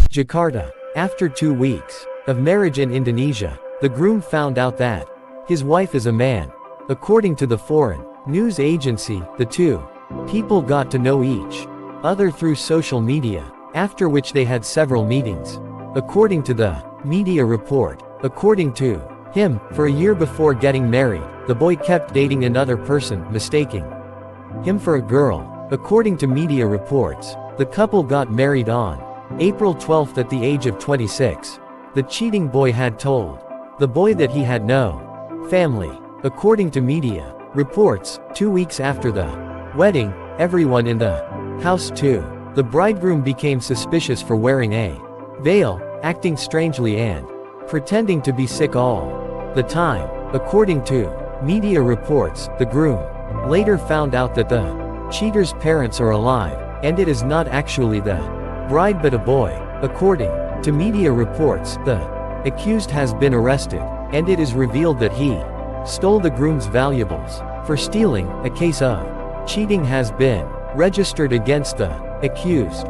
Jakarta. After 2 weeks of marriage in Indonesia, the groom found out that his wife is a man. According to the foreign news agency, the two people got to know each other through social media, after which they had several meetings. According to the media report, according to him, for a year before getting married, the boy kept dating another person, mistaking him for a girl. According to media reports, the couple got married on April 12 at the age of 26. The cheating boy had told the boy that he had no family. According to media reports, 2 weeks after the wedding, everyone in the house too. The bridegroom became suspicious for wearing a veil, acting strangely and pretending to be sick all the time. According to media reports, the groom later found out that the cheater's parents are alive, and it is not actually the bride but a boy. According to media reports, the accused has been arrested, and it is revealed that he stole the groom's valuables. For stealing, a case of cheating has been registered against the accused.